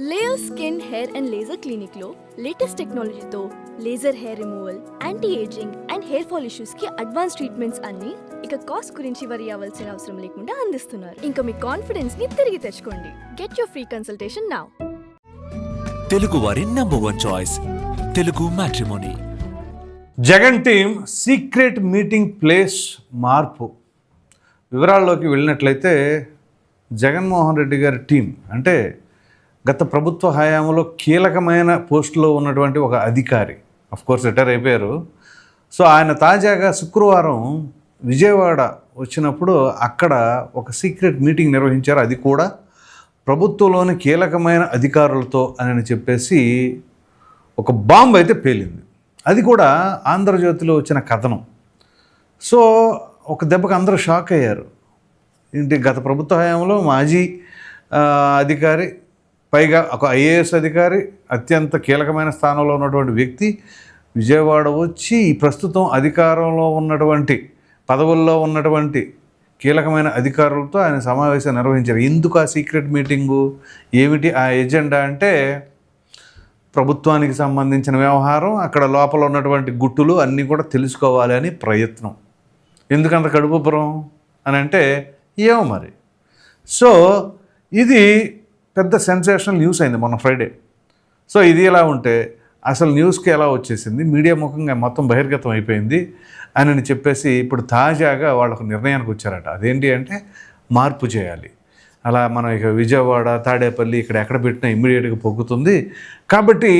Layer skin hair and laser clinic లో latest టెక్నాలజీతో laser hair removal, anti ageing and hair fall issues కి advance treatments అన్ని ఇక cost గురించి వరి అవ్వాల్సిన అవసరం లేకుండా అందిస్తున్నారు. ఇంకా మీ కాన్ఫిడెన్స్ ని తిరిగి తెచ్చుకోండి. Get your free consultation now. Telugu వారి #1 choice Telugu matrimony. Jagan team secret meeting place మార్పు. వివరాల్లోకి వెళ్ళినట్లయితే జగన్మోహన్ రెడ్డి గారి టీం అంటే గత ప్రభుత్వ హయాంలో కీలకమైన పోస్టులో ఉన్నటువంటి ఒక అధికారి, కోర్స్ రిటైర్ అయిపోయారు. సో ఆయన తాజాగా శుక్రవారం విజయవాడ వచ్చినప్పుడు అక్కడ ఒక సీక్రెట్ మీటింగ్ నిర్వహించారు. అది కూడా ప్రభుత్వంలోని కీలకమైన అధికారులతో అని చెప్పేసి ఒక బాంబు అయితే పేలింది. అది కూడా ఆంధ్రజ్యోతిలో వచ్చిన కథనం. సో ఒక దెబ్బకు అందరూ షాక్ అయ్యారు. ఏంటి, గత ప్రభుత్వ హయాంలో మాజీ అధికారి, పైగా ఒక ఐఏఎస్ అధికారి, అత్యంత కీలకమైన స్థానంలో ఉన్నటువంటి వ్యక్తి విజయవాడ వచ్చి ప్రస్తుతం అధికారంలో ఉన్నటువంటి పదవుల్లో ఉన్నటువంటి కీలకమైన అధికారులతో ఆయన సమావేశం నిర్వహించారు. ఎందుకు ఆ సీక్రెట్ మీటింగు, ఏమిటి ఆ ఎజెండా అంటే ప్రభుత్వానికి సంబంధించిన వ్యవహారం, అక్కడ లోపల ఉన్నటువంటి గుట్టులు అన్నీ కూడా తెలుసుకోవాలి అని ప్రయత్నం. ఎందుకంత కడుపుపురం అని అంటే ఏమో మరి. సో ఇది పెద్ద సెన్సేషనల్ న్యూస్ అయింది మొన్న ఫ్రైడే. సో ఇది ఎలా ఉంటే అసలు న్యూస్కి ఎలా వచ్చేసింది, మీడియా ముఖంగా మొత్తం బహిర్గతం అయిపోయింది అని చెప్పేసి ఇప్పుడు తాజాగా వాళ్ళకు నిర్ణయానికి వచ్చారట. అదేంటి అంటే మార్పు చేయాలి. అలా మనం ఇక విజయవాడ, తాడేపల్లి ఇక్కడ ఎక్కడ పెట్టినా ఇమ్మీడియట్గా పొగ్గుతుంది. కాబట్టి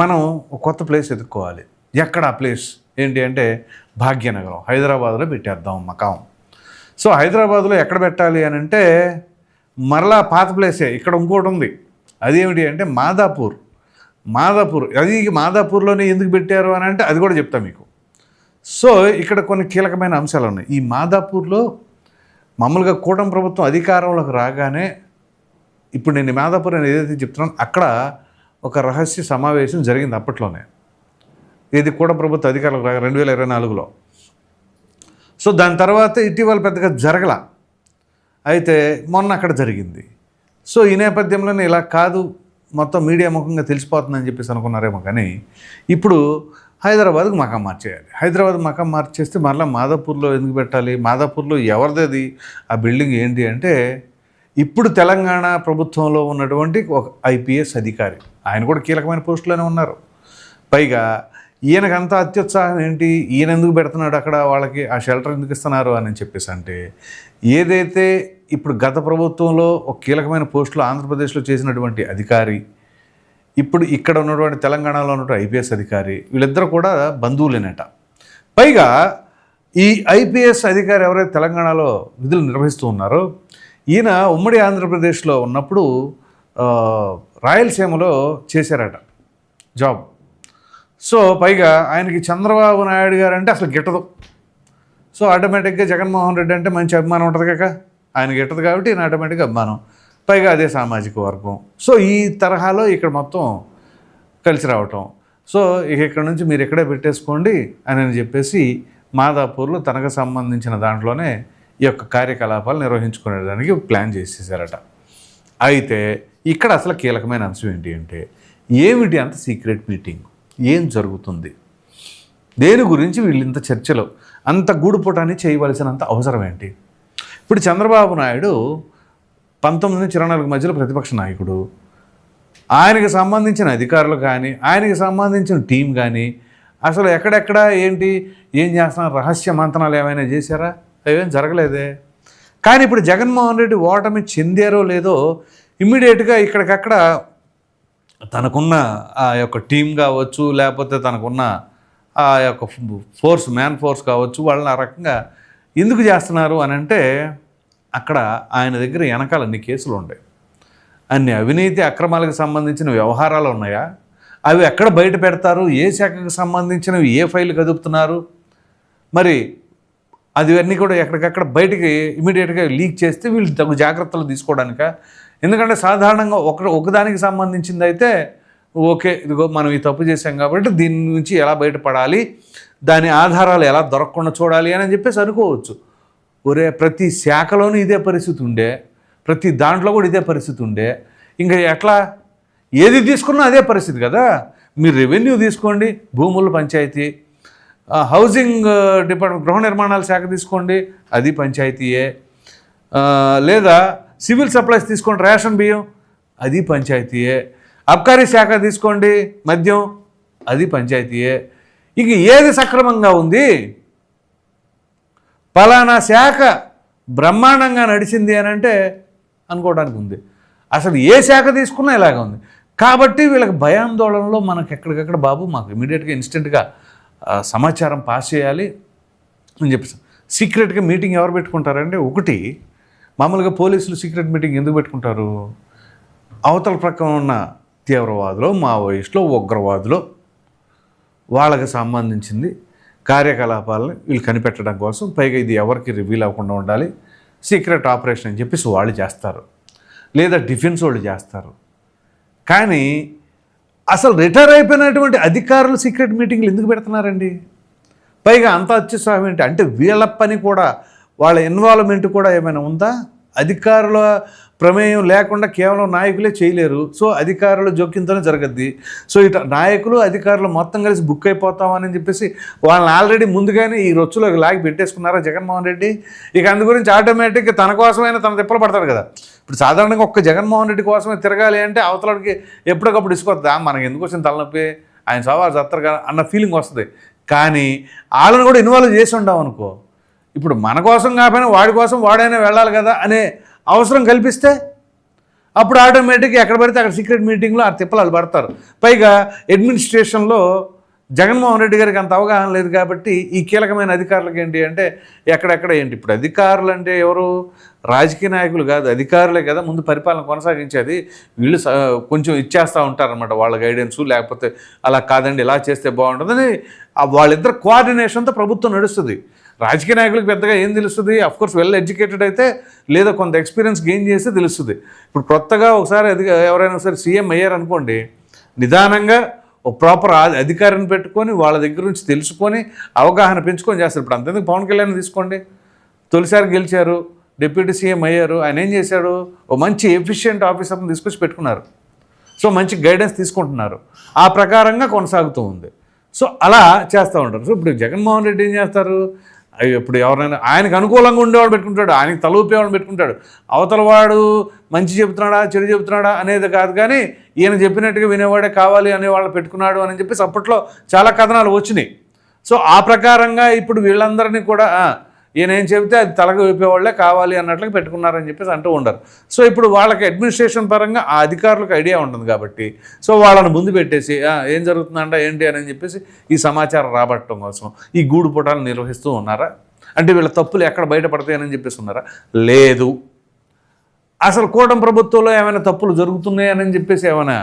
మనం ఒక కొత్త ప్లేస్ ఎత్తుక్కోవాలి. ఎక్కడ ఆ ప్లేస్ ఏంటి అంటే భాగ్యనగరం, హైదరాబాద్లో పెట్టేద్దాం మకాం. సో హైదరాబాద్లో ఎక్కడ పెట్టాలి అని అంటే మరలా పాత ప్లేసే. ఇక్కడ ఇంకోటి ఉంది. అదేమిటి అంటే మాదాపూర్. అది మాదాపూర్లోనే ఎందుకు పెట్టారు అని అంటే అది కూడా చెప్తా మీకు. సో ఇక్కడ కొన్ని కీలకమైన అంశాలు ఉన్నాయి. ఈ మాదాపూర్లో మామూలుగా కూటమి ప్రభుత్వం అధికారంలోకి రాగానే, ఇప్పుడు నేను మాదాపూర్ అని ఏదైతే చెప్తున్నాను, అక్కడ ఒక రహస్య సమావేశం జరిగింది అప్పట్లోనే. ఇది కూటమి ప్రభుత్వ అధికారులకు రాగా 2024లో. సో దాని తర్వాత ఇటీవల పెద్దగా జరగల. అయితే మొన్న అక్కడ జరిగింది. సో ఈ నేపథ్యంలోనే ఇలా కాదు, మొత్తం మీడియా ముఖంగా తెలిసిపోతుందని చెప్పేసి అనుకున్నారేమో. కానీ ఇప్పుడు హైదరాబాద్కి మకాం మార్చేయాలి. హైదరాబాద్ మకాం మార్చేస్తే మరలా మాదాపూర్లో ఎందుకు పెట్టాలి? మాదాపూర్లో ఎవరిది ఆ బిల్డింగ్ ఏంటి అంటే ఇప్పుడు తెలంగాణ ప్రభుత్వంలో ఉన్నటువంటి ఒక ఐపీఎస్ అధికారి, ఆయన కూడా కీలకమైన పోస్టులోనే ఉన్నారు. పైగా ఈయనకంతా అత్యుత్సాహం ఏంటి, ఈయన ఎందుకు పెడుతున్నాడు అక్కడ, వాళ్ళకి ఆ షెల్టర్ ఎందుకు ఇస్తున్నారు అని చెప్పేసి అంటే ఏదైతే ఇప్పుడు గత ప్రభుత్వంలో ఒక కీలకమైన పోస్టులో ఆంధ్రప్రదేశ్లో చేసినటువంటి అధికారి, ఇప్పుడు ఇక్కడ ఉన్నటువంటి తెలంగాణలో ఉన్నటువంటి ఐపీఎస్ అధికారి, వీళ్ళిద్దరూ కూడా బంధువులేనట. పైగా ఈ ఐపీఎస్ అధికారి ఎవరైతే తెలంగాణలో విధులు నిర్వహిస్తూ ఉన్నారో ఈయన ఉమ్మడి ఆంధ్రప్రదేశ్లో ఉన్నప్పుడు రాయలసీమలో చేశారట జాబ్. సో పైగా ఆయనకి చంద్రబాబు నాయుడు గారు అంటే అసలు గిట్టదు. సో ఆటోమేటిక్గా జగన్మోహన్ రెడ్డి అంటే మంచి అభిమానం ఉంటుంది కాక, ఆయన గిట్టదు కాబట్టి ఈయన ఆటోమేటిక్గా అభిమానం. పైగా అదే సామాజిక వర్గం. సో ఈ తరహాలో ఇక్కడ మొత్తం కలిసి రావటం. సో ఇక ఇక్కడ నుంచి మీరు ఇక్కడే పెట్టేసుకోండి అని చెప్పేసి మాదాపూర్లో తనకు సంబంధించిన దాంట్లోనే ఈ యొక్క కార్యకలాపాలు నిర్వహించుకునేదానికి ప్లాన్ చేసేసారట. అయితే ఇక్కడ అసలు కీలకమైన అంశం ఏంటి అంటే ఏమిటి అంత సీక్రెట్ మీటింగ్, ఏం జరుగుతుంది, దేని గురించి వీళ్ళింత చర్చలు, అంత గూడుపుటాన్ని చేయవలసినంత అవసరం ఏంటి? ఇప్పుడు చంద్రబాబు నాయుడు 19-24 మధ్యలో ప్రతిపక్ష నాయకుడు. ఆయనకి సంబంధించిన అధికారులు కానీ, ఆయనకి సంబంధించిన టీం కానీ అసలు ఎక్కడెక్కడ ఏంటి, ఏం చేస్తున్నారు, రహస్య మంతనాలు ఏమైనా చేశారా? అవేం జరగలేదే. కానీ ఇప్పుడు జగన్మోహన్ రెడ్డి ఓటమి చెందారో లేదో ఇమ్మీడియట్గా ఇక్కడికక్కడ తనకున్న ఆ యొక్క టీం కావచ్చు, లేకపోతే తనకున్న ఆ యొక్క మ్యాన్ ఫోర్స్ కావచ్చు, వాళ్ళని ఆ రకంగా ఎందుకు చేస్తున్నారు అని అంటే అక్కడ ఆయన దగ్గర వెనకాల అన్ని కేసులు ఉన్నాయి, అన్ని అవినీతి అక్రమాలకు సంబంధించిన వ్యవహారాలు ఉన్నాయా, అవి ఎక్కడ బయట పెడతారు, ఏ శాఖకు సంబంధించినవి ఏ ఫైల్ కదుపుతున్నారు, మరి అన్నీ కూడా ఎక్కడికక్కడ బయటికి ఇమీడియట్గా లీక్ చేస్తే వీళ్ళు తగు జాగ్రత్తలు తీసుకోవడానిక. ఎందుకంటే సాధారణంగా ఒకదానికి సంబంధించింది అయితే ఓకే, ఇదిగో మనం ఈ తప్పు చేసాం కాబట్టి దీని నుంచి ఎలా బయటపడాలి, దాని ఆధారాలు ఎలా దొరకకుండా చూడాలి అని చెప్పేసి అనుకోవచ్చు. ఒరే, ప్రతి శాఖలోనూ ఇదే పరిస్థితి ఉండే, ప్రతి దాంట్లో కూడా ఇదే పరిస్థితి ఉండే, ఇంకా ఎట్లా ఏది తీసుకున్నా అదే పరిస్థితి కదా. మీరు రెవెన్యూ తీసుకోండి, భూముల పంచాయతీ, హౌసింగ్ డిపార్ట్మెంట్ గృహ నిర్మాణాల శాఖ తీసుకోండి, అది పంచాయతీయే. లేదా సివిల్ సప్లైస్ తీసుకోండి, రేషన్ బియ్యం, అది పంచాయతీయే. అబ్కారీ శాఖ తీసుకోండి, మద్యం, అది పంచాయతీయే. ఇక ఏది సక్రమంగా ఉంది? పలానా శాఖ బ్రహ్మాండంగా నడిచింది అని అంటే అనుకోవడానికి ఉంది. అసలు ఏ శాఖ తీసుకున్నా ఇలాగ ఉంది. కాబట్టి వీళ్ళకి భయాందోళనలో మనకు ఎక్కడికక్కడ బాబు మాకు ఇమీడియట్గా ఇన్స్టెంట్గా సమాచారం పాస్ చేయాలి అని చెప్పేసి సీక్రెట్గా మీటింగ్ ఎవరు పెట్టుకుంటారంటే, ఒకటి మామూలుగా పోలీసులు సీక్రెట్ మీటింగ్ ఎందుకు పెట్టుకుంటారు? అవతల ప్రక్కన ఉన్న తీవ్రవాదులు, మావోయిస్టులు, ఉగ్రవాదులు వాళ్ళకి సంబంధించింది కార్యకలాపాలను వీళ్ళు కనిపెట్టడం కోసం, పైగా ఇది ఎవరికి రివీల్ అవ్వకుండా ఉండాలి, సీక్రెట్ ఆపరేషన్ అని చెప్పేసి వాళ్ళు చేస్తారు, లేదా డిఫెన్స్ వాళ్ళు చేస్తారు. కానీ అసలు రిటైర్ అయిపోయినటువంటి అధికారులు సీక్రెట్ మీటింగ్లు ఎందుకు పెడుతున్నారండి? పైగా అంత అత్యుత్సాహం ఏంటి అంటే వీళ్ళ పని కూడా, వాళ్ళ ఇన్వాల్వ్మెంట్ కూడా ఏమైనా ఉందా? అధికారుల ప్రమేయం లేకుండా కేవలం నాయకులే చేయలేరు. సో అధికారుల జోక్యంతోనే జరగద్ది. సో ఇట నాయకులు అధికారులు మొత్తం కలిసి బుక్ అయిపోతామని చెప్పేసి వాళ్ళని ఆల్రెడీ ముందుగానే ఈ రొచ్చులో లాగి పెట్టేసుకున్నారా జగన్మోహన్ రెడ్డి. ఇక అందు గురించి ఆటోమేటిక్గా తన కోసమైనా తన తిప్పలు పడతాడు కదా. ఇప్పుడు సాధారణంగా ఒక్క జగన్మోహన్ రెడ్డి కోసమే తిరగాలి అంటే అవతలకి ఎప్పటికప్పుడు ఇసుకొద్దా, మనకి ఎందుకు వచ్చిన తలనొప్పి, ఆయన సవారు చత్తరు కదా అన్న ఫీలింగ్ వస్తుంది. కానీ వాళ్ళని కూడా ఇన్వాల్వ్ చేసి ఉండాం అనుకో, ఇప్పుడు మన కోసం కాకపోయినా వాడి కోసం వాడైనా వెళ్ళాలి కదా అనే అవసరం కల్పిస్తే అప్పుడు ఆటోమేటిక్గా ఎక్కడ పడితే అక్కడ సీక్రెట్ మీటింగ్లో ఆ తిప్పలు పడతారు. పైగా అడ్మినిస్ట్రేషన్లో జగన్మోహన్ రెడ్డి గారికి అంత అవగాహన లేదు కాబట్టి ఈ కీలకమైన అధికారులకు ఏంటి అంటే ఎక్కడెక్కడ ఏంటి. ఇప్పుడు అధికారులు అంటే ఎవరు? రాజకీయ నాయకులు కాదు, అధికారులే కదా ముందు పరిపాలన కొనసాగించేది. వీళ్ళు కొంచెం ఇచ్చేస్తూ ఉంటారనమాట వాళ్ళ గైడెన్సు, లేకపోతే అలా కాదండి ఇలా చేస్తే బాగుంటుందని వాళ్ళిద్దరు కోఆర్డినేషన్తో ప్రభుత్వం నడుస్తుంది. రాజకీయ నాయకులకు పెద్దగా ఏం తెలుస్తుంది? అఫ్కోర్స్ వెల్ ఎడ్యుకేటెడ్ అయితే లేదా కొంత ఎక్స్పీరియన్స్ గెయిన్ చేస్తే తెలుస్తుంది. ఇప్పుడు కొత్తగా ఒకసారి ఎవరైనా ఒకసారి సీఎం అయ్యారనుకోండి, నిదానంగా ఒక ప్రాపర్ అధికారిని పెట్టుకొని వాళ్ళ దగ్గర నుంచి తెలుసుకొని అవగాహన పెంచుకొని చేస్తారు. ఇప్పుడు అంతేందుకు పవన్ కళ్యాణ్ తీసుకోండి, తొలిసారి గెలిచారు, డిప్యూటీ సీఎం అయ్యారు. ఆయన ఏం చేశాడు? ఓ మంచి ఎఫిషియెంట్ ఆఫీసర్ని తీసుకొచ్చి పెట్టుకున్నారు. సో మంచి గైడెన్స్ తీసుకుంటున్నారు, ఆ ప్రకారంగా కొనసాగుతూ ఉంది. సో అలా చేస్తూ ఉంటారు. సో ఇప్పుడు జగన్మోహన్ రెడ్డి ఏం చేస్తారు? ఇప్పుడు ఎవరైనా ఆయనకు అనుకూలంగా ఉండేవాడు పెట్టుకుంటాడు, ఆయనకి తల ఊపేవాడు పెట్టుకుంటాడు. అవతల వాడు మంచి చెబుతున్నాడా చెడు చెబుతున్నాడా అనేది కాదు, కానీ ఈయన చెప్పినట్టుగా వినేవాడే కావాలి అనేవాళ్ళు పెట్టుకున్నాడు అని చెప్పేసి అప్పట్లో చాలా కథనాలు వచ్చినాయి. సో ఆ ప్రకారంగా ఇప్పుడు వీళ్ళందరినీ కూడా ఈయన ఏం చెబితే అది తలగా ఊపేవాళ్ళే కావాలి అన్నట్లుగా పెట్టుకున్నారని చెప్పేసి అంటూ ఉండరు. సో ఇప్పుడు వాళ్ళకి అడ్మినిస్ట్రేషన్ పరంగా ఆ అధికారులకు ఐడియా ఉంటుంది కాబట్టి సో వాళ్ళని ముందు పెట్టేసి ఏం జరుగుతుందంట ఏంటి అని చెప్పేసి ఈ సమాచారం రాబట్టడం కోసం ఈ గూడు పుటాలు నిర్వహిస్తూ ఉన్నారా? అంటే వీళ్ళ తప్పులు ఎక్కడ బయటపడతాయని చెప్పేసి ఉన్నారా? లేదు. అసలు కూటమి ప్రభుత్వంలో ఏమైనా తప్పులు జరుగుతున్నాయని చెప్పేసి ఏమైనా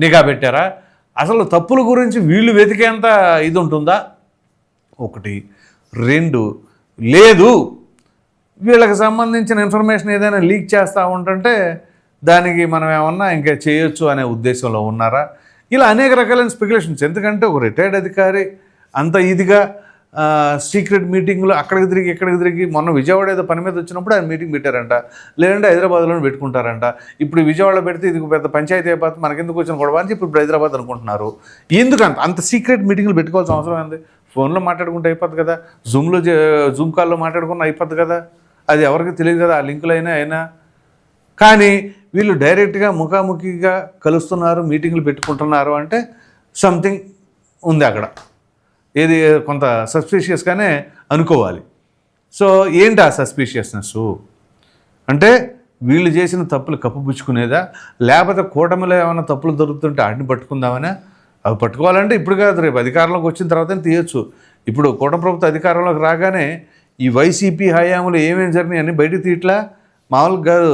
నిఘా పెట్టారా? అసలు తప్పుల గురించి వీళ్ళు వెతికేంత ఇది ఉంటుందా? ఒకటి. రెండు, లేదు. వీళ్ళకి సంబంధించిన ఇన్ఫర్మేషన్ ఏదైనా లీక్ చేస్తూ ఉంటుంటే దానికి మనం ఏమన్నా ఇంకా చేయొచ్చు అనే ఉద్దేశంలో ఉన్నారా? ఇలా అనేక రకాలైన స్పెక్యులేషన్స్. ఎందుకంటే ఒక రిటైర్డ్ అధికారి అంత ఇదిగా సీక్రెట్ మీటింగ్లో అక్కడికి తిరిగి ఇక్కడికి తిరిగి, మొన్న విజయవాడ ఏదో పని మీద వచ్చినప్పుడు ఆయన మీటింగ్ పెట్టారంట, లేదంటే హైదరాబాద్లోనే పెట్టుకుంటారంట. ఇప్పుడు విజయవాడలో పెడితే ఇది పెద్ద పంచాయతీ అయిపోతుంది, మనకెందుకు వచ్చిన గొడవ అని చెప్పి ఇప్పుడు హైదరాబాద్ అనుకుంటున్నారు. ఎందుకంత అంత సీక్రెట్ మీటింగ్లు పెట్టుకోవాల్సిన అవసరం ఏంది? ఫోన్లో మాట్లాడుకుంటే అయిపోద్ది కదా, జూమ్ కాల్లో మాట్లాడుకున్న అయిపోద్ది కదా, అది ఎవరికి తెలియదు కదా ఆ లింకులు అయినా. కానీ వీళ్ళు డైరెక్ట్గా ముఖాముఖిగా కలుస్తున్నారు, మీటింగ్లు పెట్టుకుంటున్నారు అంటే సంథింగ్ ఉంది అక్కడ, ఏది కొంత సస్పీషియస్గానే అనుకోవాలి. సో ఏంటి ఆ సస్పీషియస్నెస్ అంటే వీళ్ళు చేసిన తప్పులు కప్పుపుచ్చుకునేదా, లేకపోతే కూటమిలో ఏమైనా తప్పులు దొరుకుతుంటే వాటిని పట్టుకుందామనే? అవి పట్టుకోవాలంటే ఇప్పుడు కాదు, రేపు అధికారంలోకి వచ్చిన తర్వాతనే తీయొచ్చు. ఇప్పుడు కూటమి ప్రభుత్వం అధికారంలోకి రాగానే ఈ వైసీపీ హయాంలో ఏమేమి జరిగినాయి అన్నీ బయటకు తీయట్లా. మామూలుగా కాదు,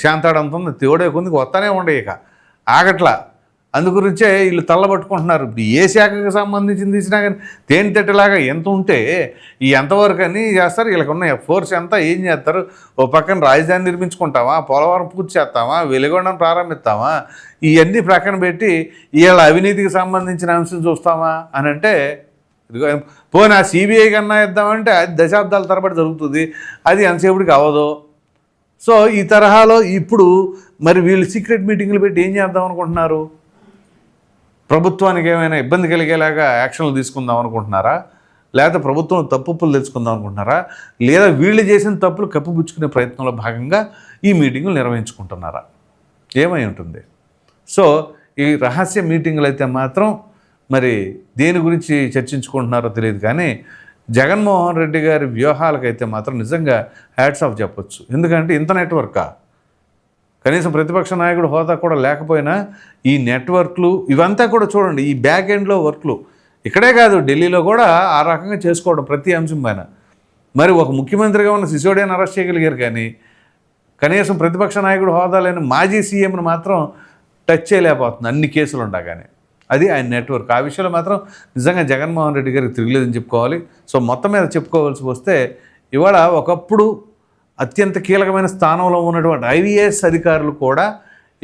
శాంతాడంత ఉంది, తేవడే కొందికి వస్తానే ఉండే, ఇక ఆగట్లా. అందుగురించే వీళ్ళు తల్లబట్టుకుంటున్నారు. ఇప్పుడు ఏ శాఖకు సంబంధించింది తీసినా కానీ తేనెతెట్టలాగా ఎంత ఉంటే ఈ ఎంతవరకు అని చేస్తారు. వీళ్ళకి ఉన్న ఫోర్స్ ఎంత, ఏం చేస్తారు? ఓ పక్కన రాజధాని నిర్మించుకుంటామా, పోలవరం పూర్తి చేస్తామా, వెలిగొండను ప్రారంభిస్తామా, ఇవన్నీ ప్రక్కన పెట్టి వీళ్ళ అవినీతికి సంబంధించిన అంశం చూస్తామా అని అంటే పోనీ ఆ సిబిఐ కన్నా ఇద్దామంటే అది దశాబ్దాల తరబడి జరుగుతుంది, అది ఎంతసేపటికి అవ్వదు. సో ఈ తరహాలో ఇప్పుడు మరి వీళ్ళు సీక్రెట్ మీటింగ్లు పెట్టి ఏం చేద్దాం అనుకుంటున్నారు? ప్రభుత్వానికి ఏమైనా ఇబ్బంది కలిగేలాగా యాక్షన్లు తీసుకుందాం అనుకుంటున్నారా? లేదా ప్రభుత్వం తప్పులు తెలుసుకుందాం అనుకుంటున్నారా? లేదా వీళ్ళు చేసిన తప్పులు కప్పిపుచ్చుకునే ప్రయత్నంలో భాగంగా ఈ మీటింగులు నిర్వహించుకుంటున్నారా? ఏమై ఉంటుంది? సో ఈ రహస్య మీటింగులు అయితే మాత్రం మరి దేని గురించి చర్చించుకుంటున్నారో తెలియదు, కానీ జగన్మోహన్ రెడ్డి గారి వ్యూహాలకైతే మాత్రం నిజంగా హ్యాట్స్ ఆఫ్ చెప్పొచ్చు. ఎందుకంటే ఇంత నెట్వర్కా, కనీసం ప్రతిపక్ష నాయకుడు హోదా కూడా లేకపోయినా ఈ నెట్వర్క్లు ఇవంతా కూడా చూడండి, ఈ బ్యాక్ ఎండ్లో వర్క్లు ఇక్కడే కాదు ఢిల్లీలో కూడా ఆ రకంగా చేసుకోవడం ప్రతి అంశం పైన. మరి ఒక ముఖ్యమంత్రిగా ఉన్న సిసోడియాని అరెస్ట్ చేయగలిగారు, కానీ కనీసం ప్రతిపక్ష నాయకుడు హోదా లేని మాజీ సీఎంను మాత్రం టచ్ చేయలేకపోతుంది అన్ని కేసులు ఉండగానే. అది ఆయన నెట్వర్క్. ఆ విషయంలో మాత్రం నిజంగా జగన్మోహన్ రెడ్డి గారికి తిరగలేదని చెప్పుకోవాలి. సో మొత్తం మీద చెప్పుకోవాల్సి వస్తే ఇవాళ ఒకప్పుడు అత్యంత కీలకమైన స్థానంలో ఉన్నటువంటి ఐవీఎస్ అధికారులు కూడా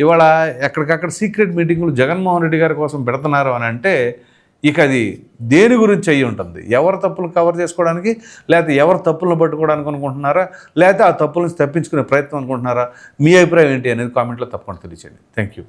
ఇవాళ ఎక్కడికక్కడ సీక్రెట్ మీటింగులు జగన్మోహన్ రెడ్డి గారి కోసం పెడుతున్నారు అని అంటే ఇక అది దేని గురించి అయ్యి ఉంటుంది? ఎవరి తప్పులు కవర్ చేసుకోవడానికి, లేకపోతే ఎవరి తప్పులను పట్టుకోవడానికి అనుకుంటున్నారా, లేకపోతే ఆ తప్పులను తప్పించుకునే ప్రయత్నం అనుకుంటున్నారా? మీ అభిప్రాయం ఏంటి అనేది కామెంట్లో తప్పకుండా తెలియచేయండి. Thank you.